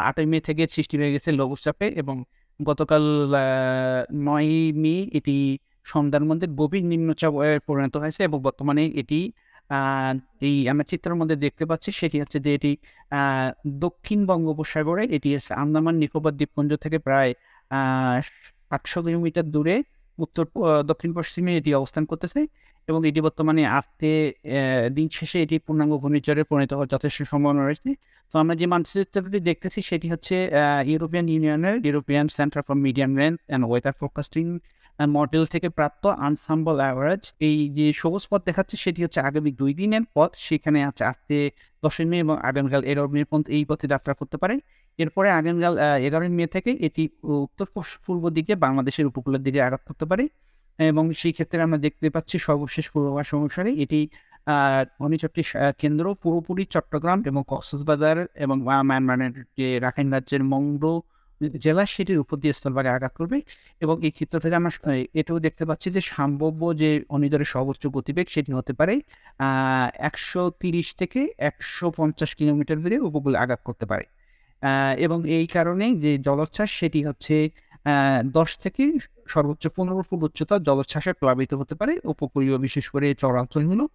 8ই মে থেকে সৃষ্টি হয়ে গেছে লঘুচাপে, এবং গতকাল 9ই মে এটি সন্ধ্যার মধ্যে গভীর নিম্নচাপে পরিণত হয়েছে, এবং বর্তমানে এটি এই আমরা চিত্রের মধ্যে দেখতে পাচ্ছি সেটি হচ্ছে যে এটি দক্ষিণ বঙ্গোপসাগরে, এটি হচ্ছে আন্দামান নিকোবর দ্বীপপুঞ্জ থেকে প্রায় 800 কিলোমিটার দূরে উত্তর দক্ষিণ পশ্চিমে এটি অবস্থান করতেছে, এবং এটি বর্তমানে আজকে দিন শেষে এটি পূর্ণাঙ্গ ঘূর্ণিঝড়ে পরিণত হওয়ার যথেষ্ট সম্ভাবনা রয়েছে। তো আমরা যে মানচিত্রটি দেখতেছি সেটি হচ্ছে ইউরোপিয়ান ইউনিয়নের European centre for medium range and weather forecasting model থেকে প্রাপ্ত আনসাম্বল অ্যাভারেজ। এই যে সবুজ পথ দেখাচ্ছে সেটি হচ্ছে আগামী 2 দিনের পথ, সেখানে আছে আজকে 10ই মে এবং আগামীকাল 11 মে পর্যন্ত এই পথে যাত্রা করতে পারে। এরপরে আগামীকাল 11 মে থেকে এটি উত্তর পূর্ব দিকে বাংলাদেশের উপকূলের দিকে আঘাত করতে পারে, এবং সেই ক্ষেত্রে আমরা দেখতে পাচ্ছি সর্বশেষ পূর্বাভাস অনুসারে এটি ঘূর্ণিঝড়টির কেন্দ্র পুরোপুরি চট্টগ্রাম এবং কক্সবাজার এবং মায়ানমারের যে রাখাইন রাজ্যের মংডু জেলা সেটির উপর দিয়ে স্থলভাগে আঘাত করবে। এবং এই ক্ষেত্র থেকে আমরা এটাও দেখতে পাচ্ছি যে সম্ভাব্য যে ঘূর্ণিঝড়ের সর্বোচ্চ গতিবেগ সেটি হতে পারে 130 থেকে 150 কিলোমিটার বেড়ে উপকূলে আঘাত করতে পারে, এবং এই কারণে যে জলোচ্ছ্বাস সেটি হচ্ছে 10 থেকে সর্বোচ্চ 15 ফুট উচ্চতা জলোচ্ছ্বাসে প্লাবিত হতে পারে উপকূলীয়, বিশেষ করে চরাঞ্চলগুলো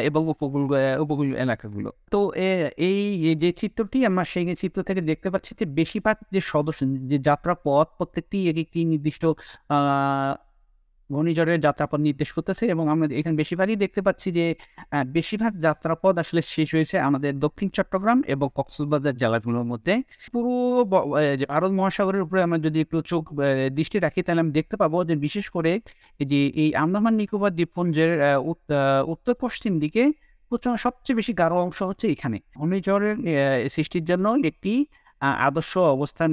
এবং উপকূলীয় এলাকাগুলো। তো এই যে চিত্রটি আমরা সেই চিত্র থেকে দেখতে পাচ্ছি যে বেশিরভাগ যে সদস্য যে যাত্রা পথ প্রত্যেকটি এক একটি নির্দিষ্ট ঘূর্ণিঝড়ের যাত্রাপথ নির্দেশ করতেছে, এবং আমরা এখানে বেশিরভাগই দেখতে পাচ্ছি যে বেশিরভাগ যাত্রাপথ আসলে শেষ হয়েছে আমাদের দক্ষিণ চট্টগ্রাম এবং কক্সবাজার জেলাগুলোর মধ্যে। পুরো ভারত মহাসাগরের উপরে আমরা যদি একটু চোখ দৃষ্টি রাখি তাহলে আমি দেখতে পাবো যে বিশেষ করে যে এই আন্দামান নিকোবর দ্বীপপুঞ্জের উত্তর পশ্চিম দিকে সবচেয়ে বেশি গাঢ় অংশ হচ্ছে এখানে। ঘূর্ণিঝড়ের সৃষ্টির জন্য একটি আদর্শ অবস্থান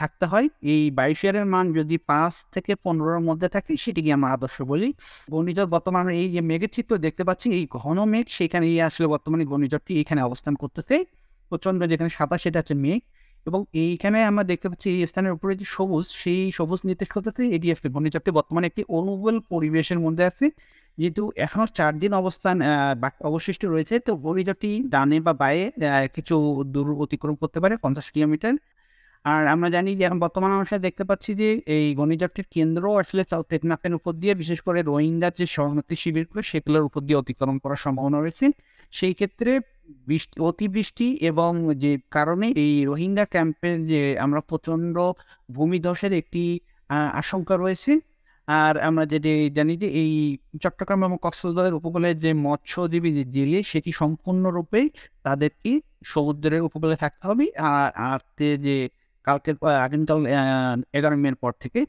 থাকতে হয়। এই বায়োস্ফিয়ারের মান যদি 5 থেকে 15-এর মধ্যে থাকে সেটিকে আমরা আদর্শ বলি। ঘূর্ণিঝড় বর্তমানে এই যে মেঘের চিত্র দেখতে পাচ্ছি, এই ঘন মেঘ সেখানে আসলে বর্তমানে ঘূর্ণিঝড়টি এখানে অবস্থান করতেছে। প্রচন্ড যেখানে সাদা সেটা হচ্ছে মেঘ, এবং এইখানে আমরা দেখতে পাচ্ছি এই স্থানের উপরে যে সবুজ, সেই সবুজ নির্দেশ করতেছে এটি একটি ঘূর্ণিঝড়টি বর্তমানে একটি অনুকূল পরিবেশের মধ্যে আছে। যেহেতু এখনো 4 দিন অবস্থান অবশিষ্ট রয়েছে, তো ঘূর্ণিঝড়টি ডানে বা বায়ে কিছু দূর অতিক্রম করতে পারে 50 কিলোমিটার। আর আমরা জানি যে এখন বর্তমান অনুসারে দেখতে পাচ্ছি যে এই ঘূর্ণিঝড়টির কেন্দ্র আসলে টেকনাফের উপর দিয়ে, বিশেষ করে রোহিঙ্গার যে শরণার্থী শিবিরগুলো সেগুলোর উপর দিয়ে অতিক্রম করার সম্ভাবনা রয়েছে। সেই ক্ষেত্রে অতিবৃষ্টি এবং যে কারণে এই রোহিঙ্গা ক্যাম্পের যে আমরা প্রচণ্ড ভূমিধসের একটি আশঙ্কা রয়েছে। আর আমরা যেটি জানি যে এই চট্টগ্রাম এবং কক্সবাজার উপকূলের যে মৎস্যজীবী যে জেলে সেটি সম্পূর্ণরূপে তাদেরকে সমুদ্রের উপকূলে থাকতে হবে। আর যে কালকের আগামীকাল 11 মের পর থেকে